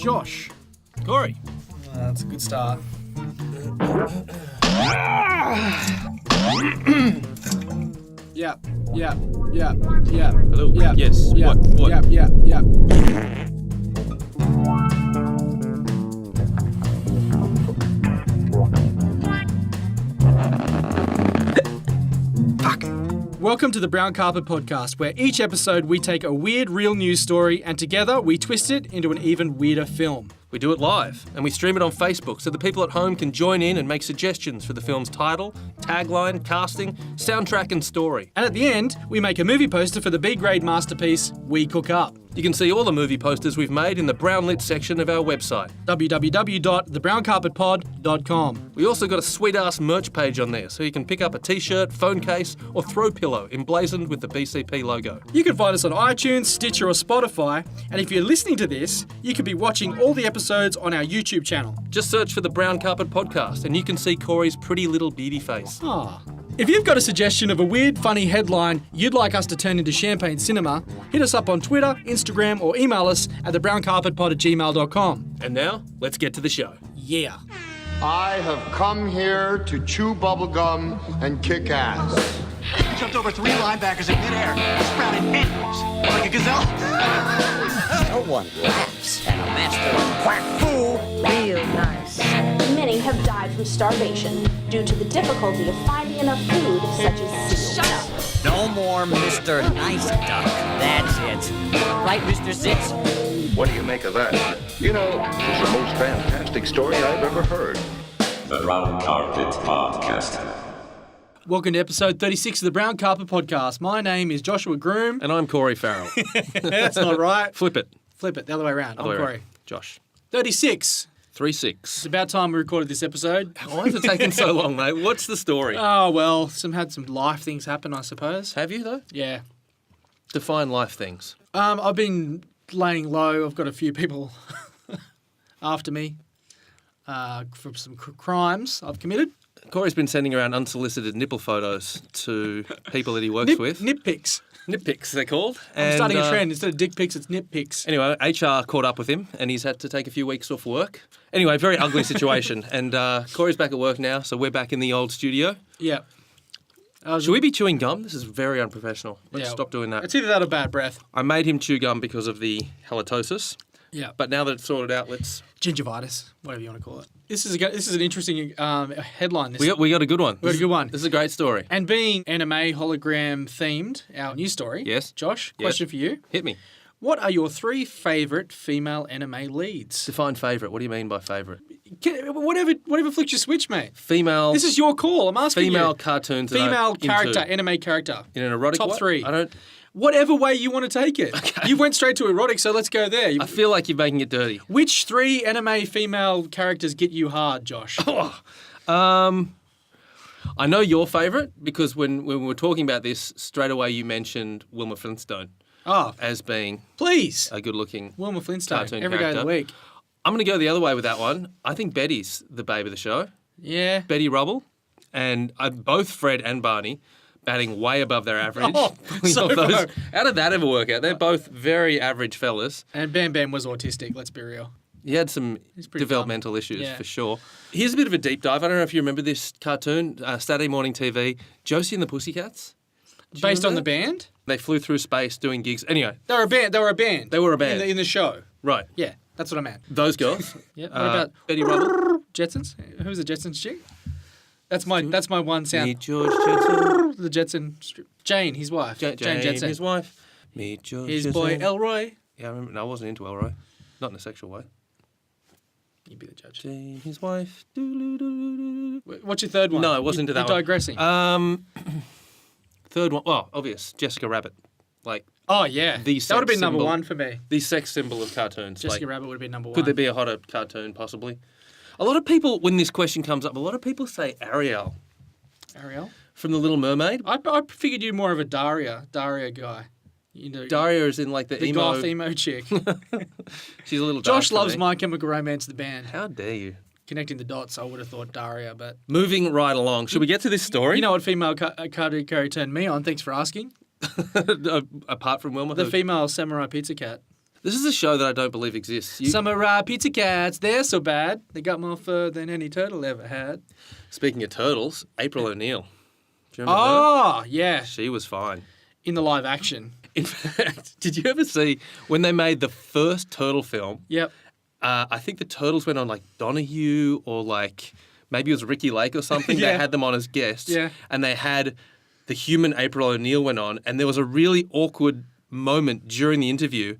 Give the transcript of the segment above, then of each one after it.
Josh. Corey. That's a good start. Yeah. Hello. Yeah. Yes. Yeah. What? Yeah. Fuck. Welcome to the Brown Carpet Podcast, where each episode we take a weird real news story and together we twist it into an even weirder film. We do it live, and we stream it on Facebook so the people at home can join in and make suggestions for the film's title, tagline, casting, soundtrack and story. And at the end, we make a movie poster for the B-grade masterpiece, We Cook Up. You can see all the movie posters we've made in the Brown Lit section of our website. www.thebrowncarpetpod.com. We also got a sweet-ass merch page on there, so you can pick up a t-shirt, phone case, or throw pillow emblazoned with the BCP logo. You can find us on iTunes, Stitcher or Spotify, and if you're listening to this, you could be watching all the episodes on our YouTube channel. Just search for the Brown Carpet Podcast and you can see Corey's pretty little beady face. Ah. If you've got a suggestion of a weird, funny headline you'd like us to turn into champagne cinema, hit us up on Twitter, Instagram, or email us at thebrowncarpetpod@gmail.com. And now, let's get to the show. Yeah. I have come here to chew bubblegum and kick ass. Jumped over 3 linebackers in midair, sprouted headwards like a gazelle. No one laughs at a master of quack fool. Real nice. Many have died from starvation due to the difficulty of finding enough food, such as sealed duck. No more Mr. Nice Duck. That's it. Right, Mr. Sitz? What do you make of that? You know, it's the most fantastic story I've ever heard. The Brown Carpet Podcast. Welcome to episode 36 of the Brown Carpet Podcast. My name is Joshua Groom. And I'm Corey Farrell. That's not right. Flip it. Flip it, the other way around. I'm Corey. Josh. 36. 3-6. It's about time we recorded this episode. Why has it taken so long, mate? What's the story? Oh, well, had some life things happen, I suppose. Have you, though? Yeah. Define life things. I've been laying low. I've got a few people after me for some crimes I've committed. Corey's been sending around unsolicited nipple photos to people that he works with. Nip pics. Nip pics, they're called. I'm starting a trend. Instead of dick pics, it's nip pics. Anyway, HR caught up with him and he's had to take a few weeks off work. Anyway, very ugly situation. And Corey's back at work now, so we're back in the old studio. Yeah. Should we be chewing gum? This is very unprofessional. Let's stop doing that. It's either that or bad breath. I made him chew gum because of the halitosis. Yeah. But now that it's sorted out, let's... Gingivitis, whatever you want to call it. This is an interesting headline. We got a good one. We got a good one. This is a great story. And being anime hologram themed, our news story. Yes. Josh, question for you. Hit me. What are your 3 favourite female anime leads? Define favourite. What do you mean by favourite? Whatever flicks your switch, mate. Female... This is your call. I'm asking female you. cartoons. Female character, into. anime character. In an erotic Top what? 3. I don't... Whatever way you want to take it. Okay. You went straight to erotic, so let's go there. I feel like you're making it dirty. Which 3 anime female characters get you hard, Josh? I know your favourite because when we were talking about this, straight away you mentioned Wilma Flintstone as being a good-looking Wilma Flintstone, cartoon every day of the week. I'm going to go the other way with that one. I think Betty's the babe of the show. Yeah. Betty Rubble. And both Fred and Barney batting way above their average. How did that ever work out? They're both very average fellas. And Bam Bam was autistic, let's be real. He had some developmental issues, for sure. Here's a bit of a deep dive. I don't know if you remember this cartoon, Saturday morning TV, Josie and the Pussycats. Based on the band? They flew through space doing gigs. Anyway. They were a band. They were a band. In the show. Right. Yeah, that's what I meant. Those girls. Yeah. What about Betty Rubble? Jetsons? Who's the Jetsons chick? That's my one sound. Meet George Jetson. The Jetson strip. Jane, his wife. Jane Jetson. His wife. Meet George His Jetson. boy Elroy. Yeah, I remember. No, I wasn't into Elroy. Not in a sexual way. You be the judge. Jane, his wife. What's your third one? No, it wasn't into that you're one. digressing. Third one. Well, obvious. Jessica Rabbit. Oh, yeah. That would have been number 1 for me. The sex symbol of cartoons. Jessica Rabbit would have been number 1. Could there be a hotter cartoon, possibly? A lot of people, when this question comes up, a lot of people say Ariel. Ariel? From The Little Mermaid. I figured you're more of a Daria guy. You know, Daria is in the emo... goth emo chick. She's a little dark Josh loves My Chemical Romance, the band. How dare you? Connecting the dots, I would have thought Daria, but... Moving right along. Should we get to this story? You know what female cartoon turned me on? Thanks for asking. Apart from Wilma? The female samurai pizza cat. This is a show that I don't believe exists. Summer pizza cats, they're so bad. They got more fur than any turtle ever had. Speaking of turtles, April O'Neil. Do you remember her? Yeah. She was fine. In the live action. In fact, did you ever see when they made the first turtle film? Yep. I think the turtles went on like Donahue or like maybe it was Ricky Lake or something. Yeah. They had them on as guests. Yeah. And they had the human April O'Neil went on, and there was a really awkward moment during the interview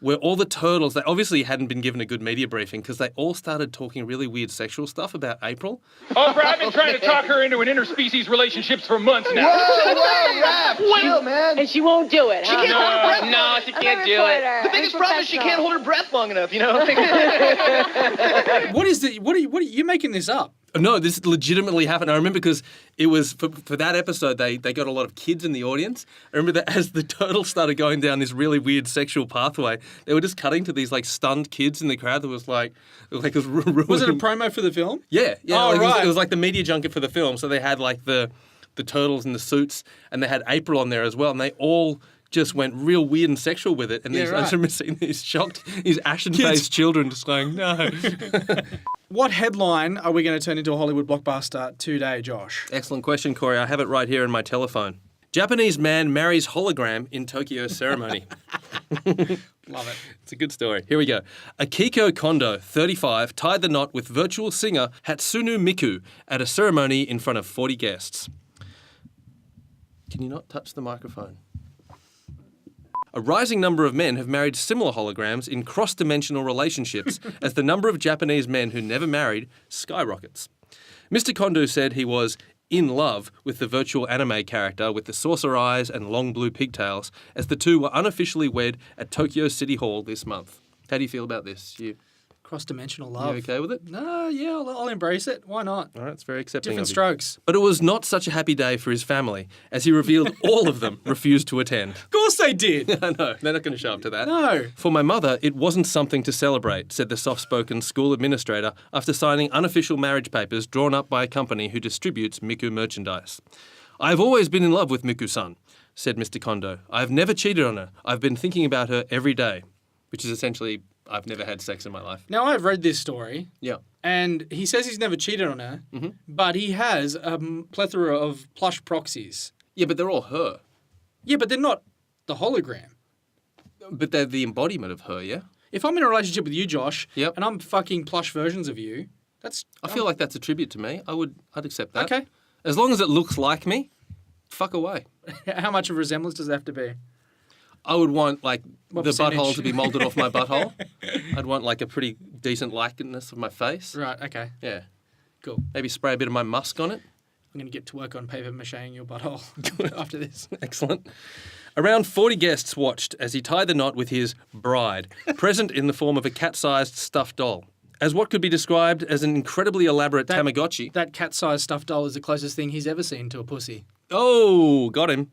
where all the turtles, they obviously hadn't been given a good media briefing because they all started talking really weird sexual stuff about April. Oh, I've been trying to talk her into an interspecies relationships for months now. Whoa, Raph, chill, man. And she won't do it, She huh? can't hold her breath. No, she can't do it. The biggest problem is she can't hold her breath long enough, you know? What are you making this up? No, this legitimately happened. I remember because it was, for that episode, they got a lot of kids in the audience. I remember that as the turtles started going down this really weird sexual pathway, they were just cutting to these like stunned kids in the crowd that was like it was ruining. Was it a promo for the film? Yeah. Oh, It was like the media junket for the film. So they had like the turtles in the suits and they had April on there as well. And they all just went real weird and sexual with it. And I just remember seeing these shocked, these ashen-faced children just going, no. What headline are we going to turn into a Hollywood blockbuster today, Josh? Excellent question, Corey. I have it right here in my telephone. Japanese man marries hologram in Tokyo ceremony. Love it. It's a good story. Here we go. Akiko Kondo, 35, tied the knot with virtual singer Hatsune Miku at a ceremony in front of 40 guests. Can you not touch the microphone? A rising number of men have married similar holograms in cross-dimensional relationships as the number of Japanese men who never married skyrockets. Mr. Kondo said he was in love with the virtual anime character with the saucer eyes and long blue pigtails as the two were unofficially wed at Tokyo City Hall this month. How do you feel about this? Cross-dimensional love. You okay with it? No, yeah, I'll embrace it. Why not? All right, it's very accepting. Different strokes. But it was not such a happy day for his family, as he revealed all of them refused to attend. Of course they did. I know, they're not going to show up to that. No. For my mother, it wasn't something to celebrate, said the soft-spoken school administrator after signing unofficial marriage papers drawn up by a company who distributes Miku merchandise. I've always been in love with Miku-san, said Mr. Kondo. I've never cheated on her. I've been thinking about her every day, which is essentially I've never had sex in my life. Now, I've read this story. Yeah. And he says he's never cheated on her, but he has a plethora of plush proxies. Yeah, but they're all her. Yeah, but they're not the hologram. But they're the embodiment of her, yeah? If I'm in a relationship with you, Josh, Yep. and I'm fucking plush versions of you, that's... I feel like that's a tribute to me. I'd accept that. Okay. As long as it looks like me, fuck away. How much of a resemblance does it have to be? I would want, like, What the percentage? butthole to be moulded off my butthole. I'd want, like, a pretty decent likeness of my face. Right, okay. Yeah. Cool. Maybe spray a bit of my musk on it. I'm going to get to work on paper macheing your butthole after this. Excellent. Around 40 guests watched as he tied the knot with his bride, present in the form of a cat-sized stuffed doll. As what could be described as an incredibly elaborate Tamagotchi. That cat-sized stuffed doll is the closest thing he's ever seen to a pussy. Oh, got him.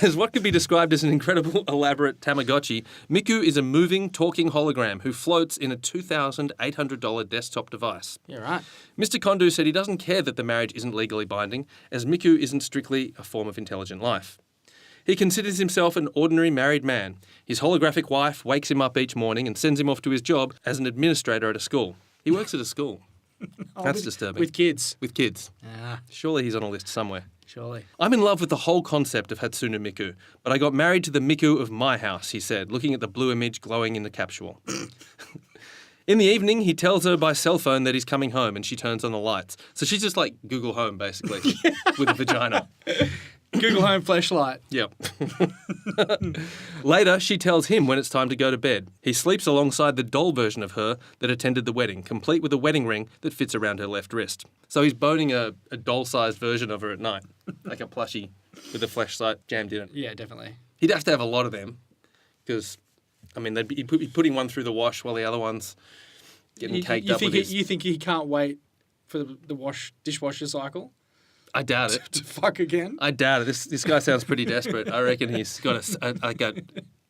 As what could be described as an incredible, elaborate Tamagotchi, Miku is a moving, talking hologram who floats in a $2,800 desktop device. Yeah, right. Mr. Kondo said he doesn't care that the marriage isn't legally binding, as Miku isn't strictly a form of intelligent life. He considers himself an ordinary married man. His holographic wife wakes him up each morning and sends him off to his job as an administrator at a school. He works at a school. That's disturbing. With kids. With kids. Ah, Surely he's on a list somewhere. surely. I'm in love with the whole concept of Hatsune Miku, but I got married to the Miku of my house, he said, looking at the blue image glowing in the capsule. In the evening, he tells her by cell phone that he's coming home and she turns on the lights. So she's just like Google Home, basically, with a vagina. Google Home flashlight. Yep. Later, she tells him when it's time to go to bed. He sleeps alongside the doll version of her that attended the wedding, complete with a wedding ring that fits around her left wrist. So he's boning a doll-sized version of her at night, like a plushie with a flashlight jammed in it. Yeah, definitely. He'd have to have a lot of them because, I mean, he'd be putting one through the wash while the other one's getting caked up with his... You think he can't wait for the dishwasher cycle? I doubt it. To fuck again? I doubt it. This guy sounds pretty desperate. I reckon he's got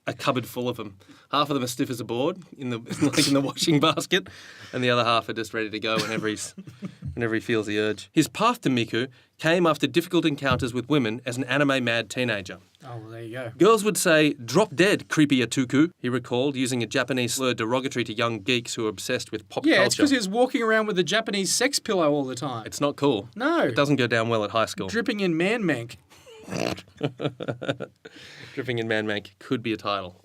a cupboard full of them. Half of them are stiff as a board in the washing basket, and the other half are just ready to go whenever he feels the urge. His path to Miku came after difficult encounters with women as an anime-mad teenager. Oh, well, there you go. Girls would say, "Drop dead, creepy atuku," he recalled, using a Japanese slur derogatory to young geeks who are obsessed with pop culture. Yeah, it's because he was walking around with a Japanese sex pillow all the time. It's not cool. No. It doesn't go down well at high school. Dripping in man-mank. Dripping in man-mank could be a title.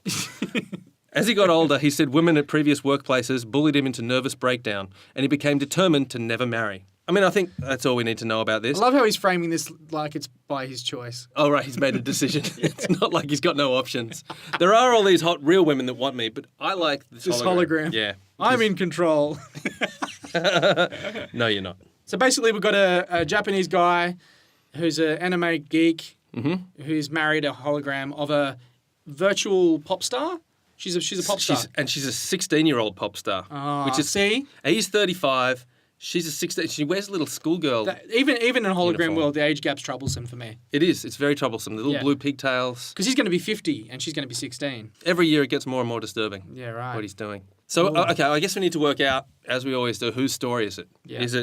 As he got older, he said women at previous workplaces bullied him into nervous breakdown, and he became determined to never marry. I mean, I think that's all we need to know about this. I love how he's framing this like it's by his choice. Oh, right, he's made a decision. It's not like he's got no options. There are all these hot, real women that want me, but I like this hologram. Yeah. I'm in control. No, you're not. So basically, we've got a Japanese guy who's an anime geek who's married a hologram of a virtual pop star. She's a pop star. She's a 16-year-old pop star. Which is, see? He's 35. She's a 16. She wears a little schoolgirl. Even in a hologram uniform. world, the age gap's troublesome for me. It is. It's very troublesome. The little blue pigtails. Because he's going to be 50 and she's going to be 16. Every year it gets more and more disturbing. Yeah, right. What he's doing. So, okay, I guess we need to work out, as we always do, whose story is it? Yeah. Is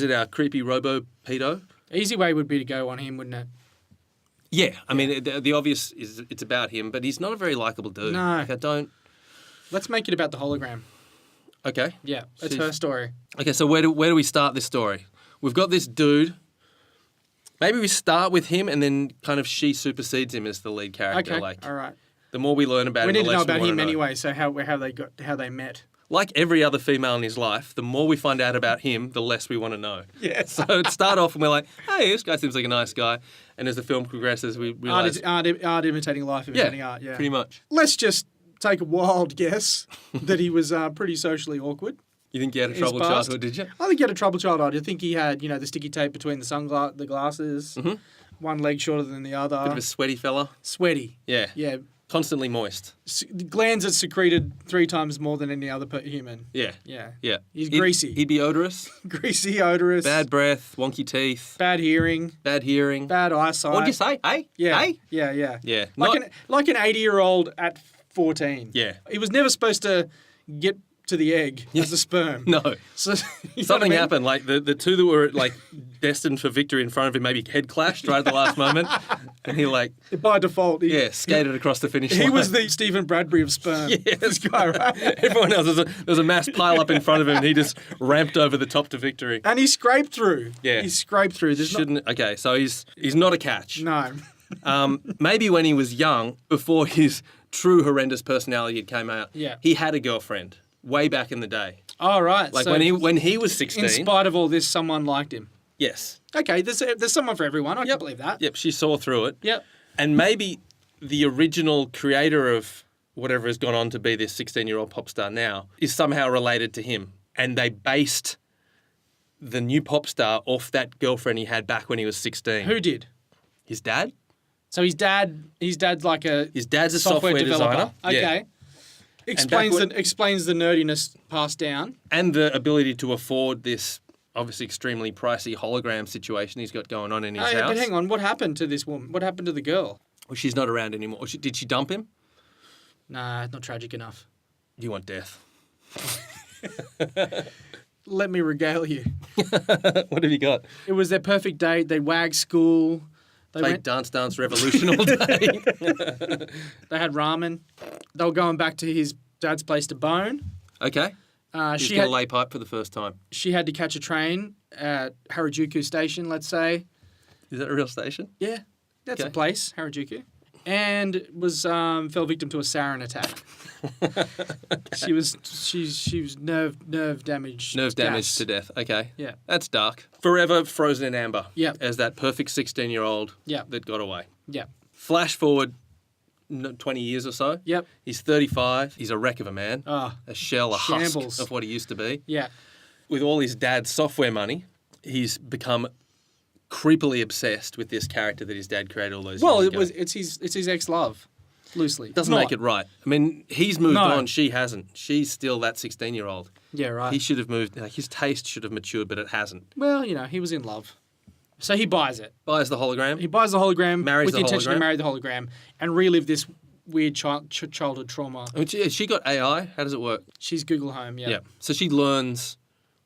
it our creepy robo-pedo? Easy way would be to go on him, wouldn't it? Yeah. I mean, the obvious is it's about him, but he's not a very likable dude. No. Like, I don't... Let's make it about the hologram. Okay. Yeah, it's her story. Okay, so where do we start this story? We've got this dude. Maybe we start with him and then kind of she supersedes him as the lead character. Okay, like, all right. The more we learn about We him, need the to know less we about want him to know. anyway, so how they met. Like every other female in his life, the more we find out about him, the less we want to know. Yes. So it'd start off and we're like, hey, this guy seems like a nice guy. And as the film progresses, we realise... Art imitating life, imitating art, yeah. Pretty much. Let's just take a wild guess that he was pretty socially awkward. You think he had a His troubled past. childhood, did you? I think he had a troubled childhood. I think he had, the sticky tape between the glasses, one leg shorter than the other. Bit of a sweaty fella. Sweaty. Yeah. Yeah. Constantly moist. The glands are secreted 3 times more than any other human. Yeah. Yeah. Yeah. He's greasy. He'd be odorous. Greasy, odorous. Bad breath, wonky teeth. Bad hearing. Bad hearing. Bad eyesight. What'd you say? Hey? Yeah. Hey? Yeah. Yeah. Like an 80-year-old at 14. Yeah. He was never supposed to get to the egg as a sperm. No. So, Something happened. Like the two that were like destined for victory in front of him maybe head clashed right at the last moment. And he by default. Skated across the finish line. He was the Stephen Bradbury of sperm. Yes. This guy, right? Everyone else, there was a mass pile up in front of him and he just ramped over the top to victory. And he scraped through. Yeah. He scraped through. Okay, so he's not a catch. No. Maybe when he was young, before his true horrendous personality had came out, Yeah. he had a girlfriend way back in the day. Oh, right. Like so when he was 16. in spite of all this, someone liked him. Yes. Okay, there's someone for everyone. I can believe that. Yep, she saw through it. Yep. And maybe the original creator of whatever has gone on to be this 16-year-old pop star now is somehow related to him. And they based the new pop star off that girlfriend he had back when he was 16. Who did? His dad? So his dad's like His dad's a software developer. designer. Okay. Yeah. Explains the nerdiness passed down. And the ability to afford this obviously extremely pricey hologram situation he's got going on in his house. But hang on, what happened to this woman? What happened to the girl? Well, she's not around anymore. Did she dump him? Nah, not tragic enough. You want death. Let me regale you. What have you got? It was their perfect date. They wagged school. They Played Dance Dance Revolution all day. They had ramen. They were going back to his dad's place to bone. Okay. She's going to lay pipe for the first time. She had to catch a train at Harajuku Station, let's say. Is that a real station? Yeah, that's a place, Harajuku. And was fell victim to a sarin attack. She was nerve damaged. Nerve damage to death. Okay. Yeah. That's dark. Forever frozen in amber. Yeah. As that perfect 16-year-old that got away. Yeah. Flash forward 20 years or so. Yep. He's 35. He's a wreck of a man. Oh, a shell, a shambles. husk of what he used to be. Yeah. With all his dad's software money, he's become creepily obsessed with this character that his dad created all those years ago. It's his ex-love, loosely. Doesn't make it right. I mean, he's moved on. She hasn't. She's still that 16-year-old. Yeah, right. He should have moved. His taste should have matured, but it hasn't. Well, he was in love. So he buys it. Buys the hologram. He buys the hologram Marries with the intention to marry the hologram and relive this weird childhood trauma. I mean, she got AI. How does it work? She's Google Home, yeah. Yeah. So she learns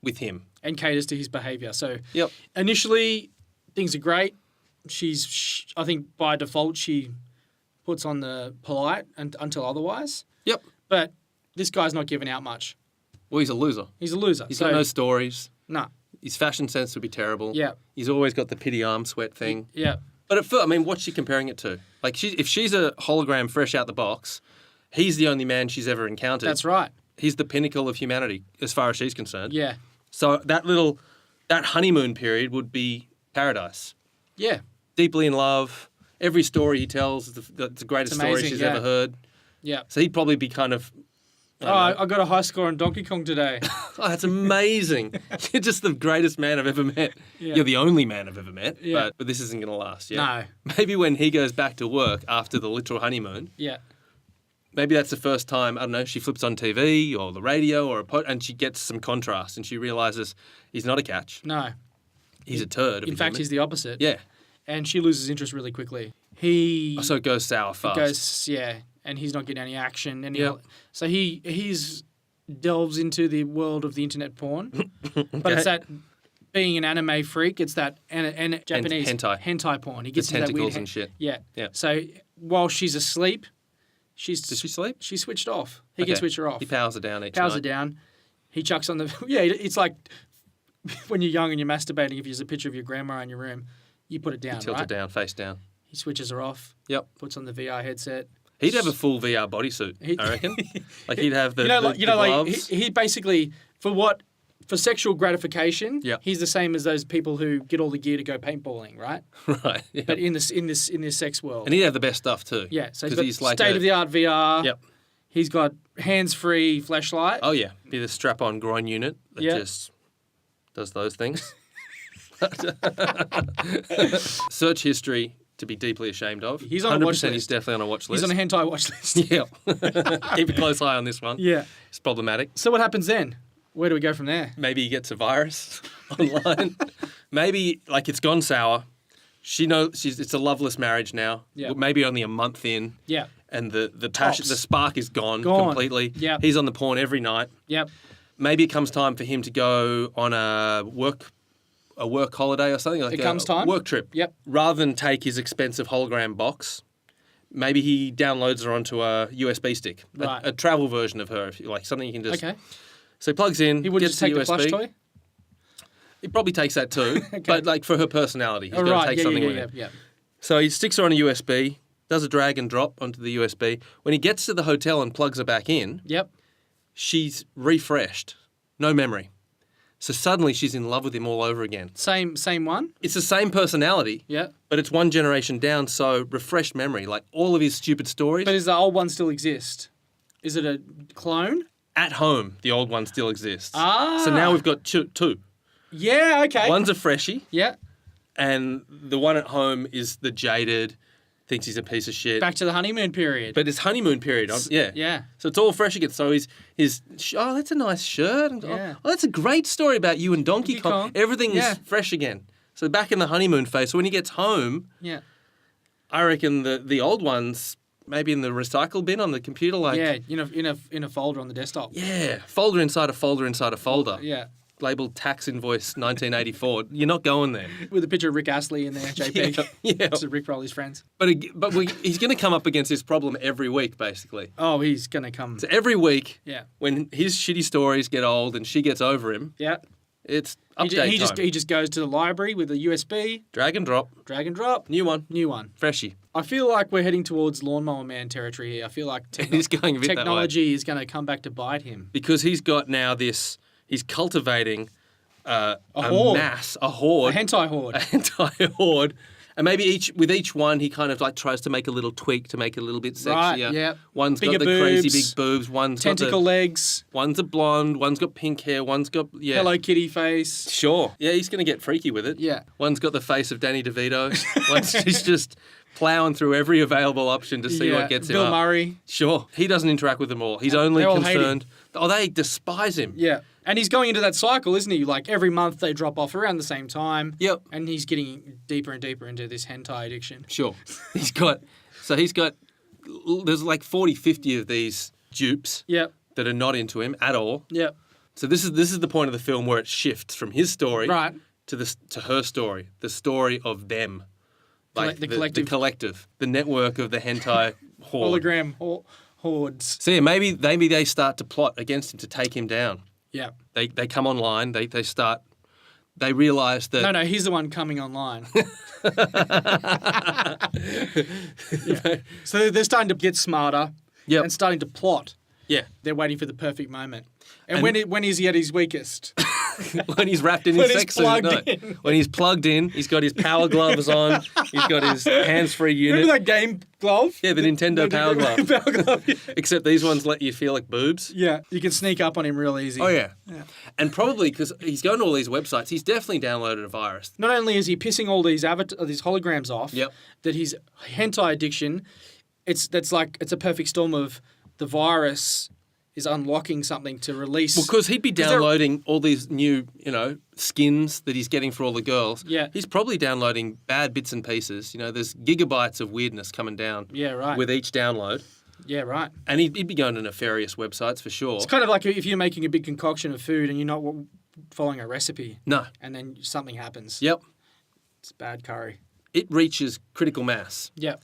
with him. And caters to his behaviour. So Yep. initially, things are great. I think by default, she puts on the polite until otherwise. Yep. But this guy's not giving out much. Well, he's a loser. He's a loser. He's got no stories. No. His fashion sense would be terrible. Yeah. He's always got the pity arm sweat thing. Yeah. But I mean, what's she comparing it to? Like, if she's a hologram fresh out the box, he's the only man she's ever encountered. That's right. He's the pinnacle of humanity, as far as she's concerned. Yeah. So that honeymoon period would be paradise. Yeah. Deeply in love. Every story he tells is the greatest story she's ever heard. Yeah. So he'd probably be kind of... I got a high score on Donkey Kong today. Oh, that's amazing. You're just the greatest man I've ever met. Yeah. You're the only man I've ever met. Yeah. But this isn't going to last. Yeah? No. Maybe when he goes back to work after the literal honeymoon, Yeah. maybe that's the first time, I don't know, she flips on TV or the radio and she gets some contrast and she realises he's not a catch. No. He's a turd. In fact, he's the opposite. Yeah. And she loses interest really quickly. So it goes sour fast. And he's not getting any action. And Yep. So he's delves into the world of the internet porn. But it's that, being an anime freak, it's that and Japanese hentai porn. He gets the into that tentacles weird and shit. Yeah. Yeah. So while she's asleep, Does she sleep? She switched off. He can switch her off. He powers her down each night. Powers her down. He chucks on the... Yeah, it's like when you're young and you're masturbating, if there's a picture of your grandma in your room, you put it down, Tilt right? it down, face down. He switches her off. Yep. Puts on the VR headset. He'd have a full VR bodysuit, I reckon. Like he'd have the the gloves. he basically, for sexual gratification, he's the same as those people who get all the gear to go paintballing, right? Right. Yeah. But in this sex world. And he'd have the best stuff too. Yeah. So he's he's like state-of-the-art VR. Yep. He's got hands-free flashlight. Oh yeah. Be the strap-on groin unit that just does those things. Search history to be deeply ashamed of. He's on a watch list. He's definitely on a watch list. He's on a hentai watch list. Yeah. Keep a close eye on this one. Yeah. It's problematic. So what happens then? Where do we go from there? Maybe he gets a virus online. Maybe it's gone sour. She knows it's a loveless marriage now. Yeah. Maybe only a month in. Yeah. And the passion, the spark is gone completely. Yeah. He's on the porn every night. Yep. Maybe it comes time for him to go on a work holiday or something, like a work trip. Yep. Rather than take his expensive hologram box, maybe he downloads her onto a USB stick, Right. a travel version of her, if you like, something you can just. Okay. So he plugs in. He would gets just take the USB. plush toy? He probably takes that too, Okay. but for her personality, he's going to take something with him. Yeah. So he sticks her on a USB, does a drag and drop onto the USB. When he gets to the hotel and plugs her back in, Yep. she's refreshed, no memory. So suddenly she's in love with him all over again. Same one? It's the same personality, Yeah. but it's one generation down, so refreshed memory, like all of his stupid stories. But does the old one still exist? Is it a clone? At home, the old one still exists. Ah. So now we've got two. Yeah, okay. One's a freshie, Yeah. and the one at home is the jaded, thinks he's a piece of shit. Back to the honeymoon period. But it's honeymoon period, yeah. Yeah. So it's all fresh again. So oh, that's a nice shirt. And, Yeah. Oh, that's a great story about you and Donkey Kong. Everything is fresh again. So back in the honeymoon phase. So when he gets home, Yeah. I reckon the old ones maybe in the recycle bin on the computer, in a folder on the desktop. Yeah, folder inside a folder inside a folder. Yeah. Labeled tax invoice 1984. You're not going there. With a picture of Rick Astley in there, JP. Yeah. To Rick Roll his friends. But he's going to come up against this problem every week, basically. Oh, he's going to come. So every week, Yeah. when his shitty stories get old and she gets over him, Yeah. it's update time. He just goes to the library with a USB. Drag and drop. Drag and drop. New one. Freshie. I feel like we're heading towards Lawnmower Man territory here. I feel like He's going a bit that way. technology is going to come back to bite him. Because he's got now he's cultivating a horde. a horde. A hentai horde. A hentai horde. And maybe with each one, he kind of tries to make a little tweak to make it a little bit sexier. Right, yeah. One's Bigger got the crazy boobs, big boobs. One's tentacle got legs. One's a blonde. One's got pink hair. One's got Hello Kitty face. Sure. Yeah, he's going to get freaky with it. Yeah. One's got the face of Danny DeVito. He's just ploughing through every available option to see what gets him Bill up. Murray. Sure. He doesn't interact with them all. He's only They all hate concerned. Oh, they despise him. Yeah. And he's going into that cycle, isn't he? Like every month they drop off around the same time. Yep. And he's getting deeper and deeper into this hentai addiction. Sure. He's got there's like 40, 50 of these dupes Yep. that are not into him at all. Yep. So this is the point of the film where it shifts from his story Right. to her story, the story of them. Like The the collective, the network of the hentai horde. Hologram hordes. So yeah, maybe they start to plot against him to take him down. Yeah. They come online. They realise that No, he's the one coming online. Yeah. So they're starting to get smarter Yep. and starting to plot. yeah. They're waiting for the perfect moment. And when is he at his weakest? When he's wrapped in his When he's sex suit. plugged in. When he's plugged in, he's got his power gloves on. He's got his hands-free unit. Remember that game glove? Yeah, the Nintendo Power Glove. Power glove. Yeah. Except these ones let you feel like boobs. Yeah, you can sneak up on him real easy. Oh yeah. And probably because he's going to all these websites, he's definitely downloaded a virus. Not only is he pissing all these these holograms off, Yep. that his hentai addiction, it's a perfect storm of the virus is unlocking something to release. Well, because he'd be downloading all these new, skins that he's getting for all the girls. Yeah. He's probably downloading bad bits and pieces. There's gigabytes of weirdness coming down. Yeah, right. With each download. Yeah, right. And he'd be going to nefarious websites for sure. It's kind of like if you're making a big concoction of food and you're not following a recipe. No. And then something happens. Yep. It's bad curry. It reaches critical mass. Yep.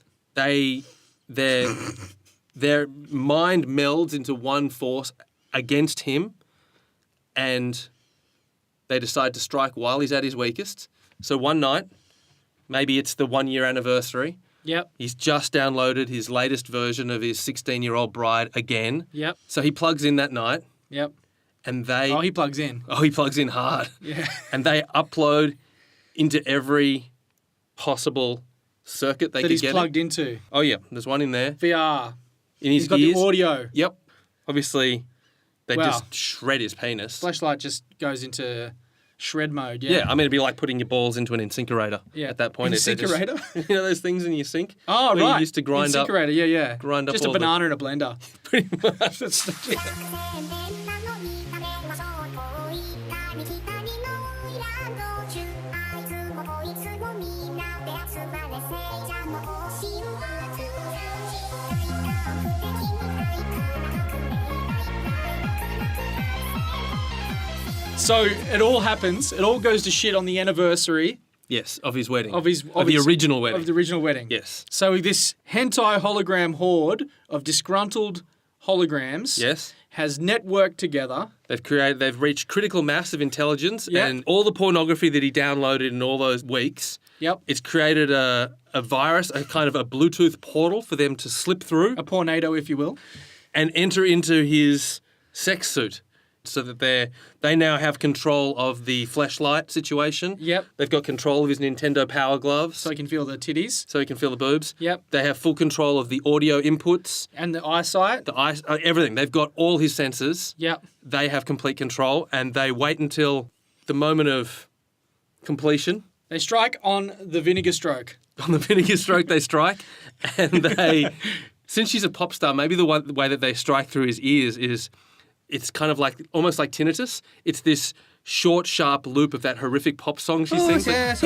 Their mind melds into one force against him, and they decide to strike while he's at his weakest. So one night, maybe it's the 1 year anniversary. Yep. He's just downloaded his latest version of his 16-year-old bride again. Yep. So he plugs in that night, Yep. and they... Oh, he plugs in. Oh, he plugs in hard. Yeah. And they upload into every possible circuit they that could he's get plugged it. into. Oh, yeah. There's one in there. VR. In his He's got ears. the audio. Yep. Obviously, they Wow. just shred his penis. Flashlight just goes into shred mode. Yeah. Yeah, I mean, it'd be like putting your balls into an incinerator at that point. Incinerator? Those things in your sink? Oh, where right. You used to grind up. Incinerator, yeah. Grind up just a all the- banana in a blender. Pretty much. So it all happens. It all goes to shit on the anniversary Yes, of his wedding. of the original wedding. Of the original wedding. Yes. So this hentai hologram horde of disgruntled holograms Yes. has networked together. They've reached critical mass of intelligence, Yeah. and all the pornography that he downloaded in all those weeks, Yep. it's created a virus, a kind of a Bluetooth portal for them to slip through A pornado, if you will. and enter into his sex suit. So that they now have control of the fleshlight situation. Yep. They've got control of his Nintendo Power Gloves. So he can feel the titties. So he can feel the boobs. Yep. They have full control of the audio inputs, And the eyesight. the eyes, everything. They've got all his senses. Yep. They have complete control, and they wait until the moment of completion. They strike on the vinegar stroke. On the vinegar stroke, they strike, and they. Since she's a pop star, maybe the way that they strike through his ears is, it's kind of like almost like tinnitus. It's this short, sharp loop of that horrific pop song she sings. But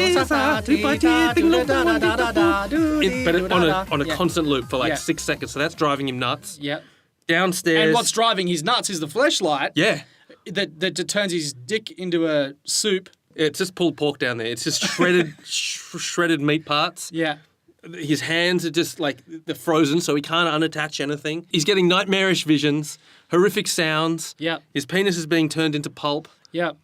on a constant loop for like 6 seconds. So that's driving him nuts. Yep. Downstairs. And what's driving his nuts is the fleshlight. Yeah. That turns his dick into a soup. It's just pulled pork down there. It's just shredded, shredded meat parts. Yeah. His hands are just like they're frozen, so he can't unattach anything. He's getting nightmarish visions, horrific sounds. Yep. His penis is being turned into pulp. Yep.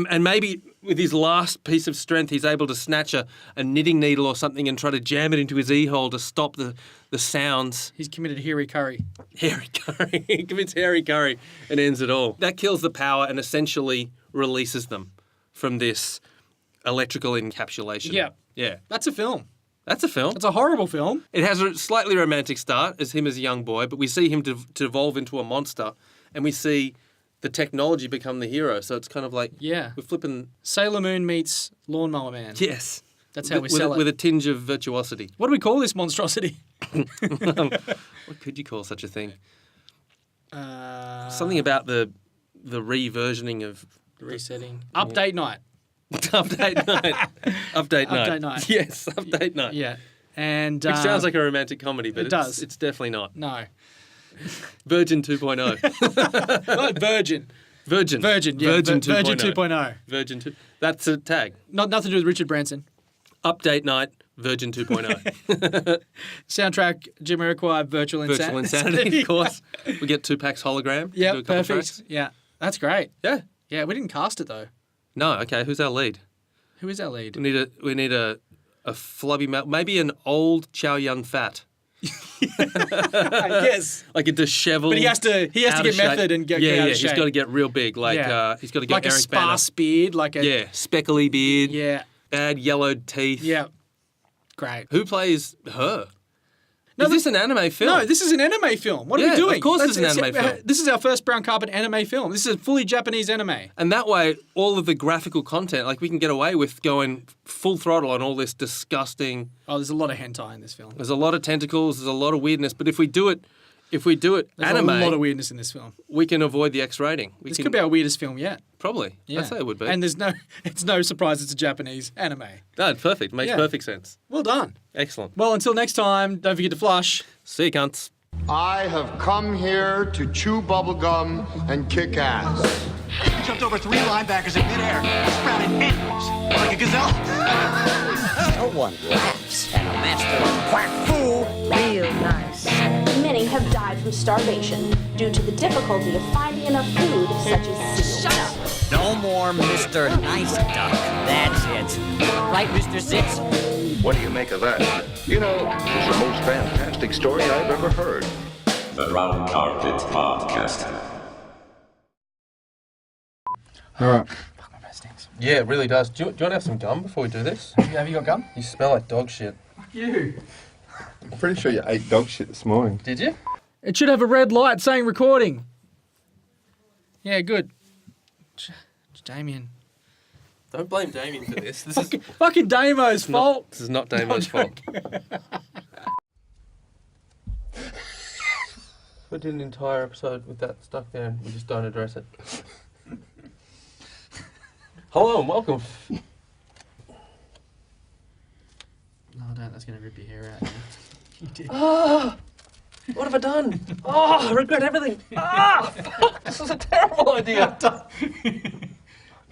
And maybe with his last piece of strength, he's able to snatch a knitting needle or something and try to jam it into his e-hole to stop the sounds. He's committed hairy curry. Hairy curry. He commits hairy curry and ends it all. That kills the power and essentially releases them from this electrical encapsulation. Yeah. Yeah. That's a film. That's a film. It's a horrible film. It has a slightly romantic start as him as a young boy, but we see him to evolve into a monster, and we see the technology become the hero. So it's kind of like we're flipping. Sailor Moon meets Lawnmower Man. Yes, that's how we sell it with a tinge of virtuosity. What do we call this monstrosity? What could you call such a thing? Something about the reversioning of resetting. Update night. Update night. Update night. Update night. Yes, update night. Yeah. And Which sounds like a romantic comedy, but it does. It's definitely not. No. Virgin 2.0. Not Virgin. Virgin. Virgin, yeah. Virgin 2.0. Virgin 2.0. Virgin 2. That's a tag. Nothing to do with Richard Branson. Update night, Virgin 2.0. Soundtrack, Jamiroquai, Virtual Insanity, of course. We get Tupac's hologram. Yeah, do a couple perfect. tracks. Yeah, that's great. Yeah. Yeah, we didn't cast it though. No, okay. Who's our lead? Who is our lead? We need a flubby male, maybe an old Chow Yun Fat. Yes. Like a dishevelled. But he has to get method and get out of he's shape. got to get real big. Like he's got to get like a Eric sparse Bana. beard, like a speckly beard. Yeah. Bad yellowed teeth. Yeah. Great. Who plays her? Is this an anime film? No, this is an anime film. What are we doing? Of course it's an anime film. This is our first brown carpet anime film. This is a fully Japanese anime. And that way, all of the graphical content, like we can get away with going full throttle on all this disgusting. Oh, there's a lot of hentai in this film. There's a lot of tentacles. There's a lot of weirdness. But if we do it there's anime, a lot of weirdness in this film. we can avoid the X rating. This could be our weirdest film yet. Probably. Yeah. I'd say it would be. And it's no surprise it's a Japanese anime. No, it's perfect. Makes perfect sense. Well done. Excellent. Well, until next time, don't forget to flush. See you, cunts. I have come here to chew bubblegum and kick ass. He jumped over 3 linebackers in midair, sprouted tentacles like a gazelle. No one laughs at a master of quack fu. Real nice. Many have died from starvation due to the difficulty of finding enough food, such as seals. No more Mr. Nice Duck. That's it. Right, Mr. Sitz? What do you make of that? You know, it's the most fantastic story I've ever heard. The Brown Carpet Podcast. All right. Yeah, it really does. Do you want to have some gum before we do this? Have you got gum? You smell like dog shit. Fuck you. I'm pretty sure you ate dog shit this morning. Did you? It should have a red light saying recording. Yeah, good. Damien. Don't blame Damien for this. This is Fucking Damo's fault. This is not Damo's fault. We did an entire episode with that stuck there and we just don't address it. Hello and welcome. No, don't. That's going to rip your hair out. You did. Ah! What have I done? Oh, I regret everything. Ah! Fuck! This is a terrible idea.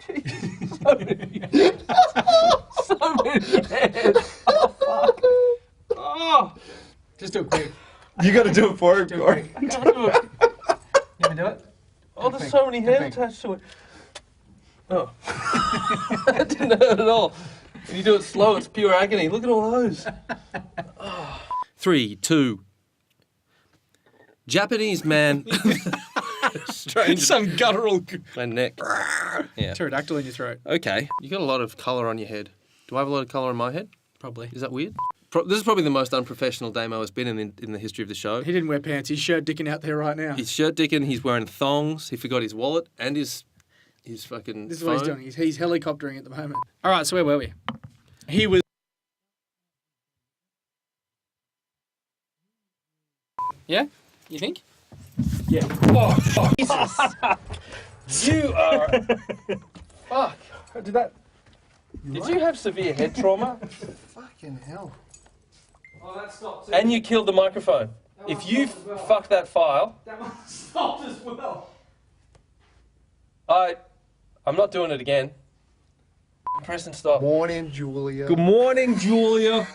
Jesus, so many hairs. Oh, fuck. Oh! Just do it quick. You got to do it for him, Corey. I can't do it. You want me to do it? Oh, there's so many hairs attached to it. Oh. That didn't hurt at all. When you do it slow, it's pure agony. Look at all those. Oh. 3, 2. Japanese man. Strange. Some guttural My neck. Yeah. pterodactyl in your throat. Okay. You got a lot of colour on your head. Do I have a lot of colour on my head? Probably. Is that weird? This is probably the most unprofessional Damo has been in the history of the show. He didn't wear pants. His shirt dicking out there right now. He's shirt dicking. He's wearing thongs. He forgot his wallet and his fucking This is phone. what he's doing. He's helicoptering at the moment. All right, so where were we? He was... Yeah? You think? Yeah. Oh, fuck. Jesus. You are... Fuck. Did that... Did you have severe head trauma? Fucking hell. Oh, that stopped. And you killed the microphone. If you fuck that file... That one stopped as well. I'm not doing it again. Press and stop. Morning, Julia. Good morning, Julia.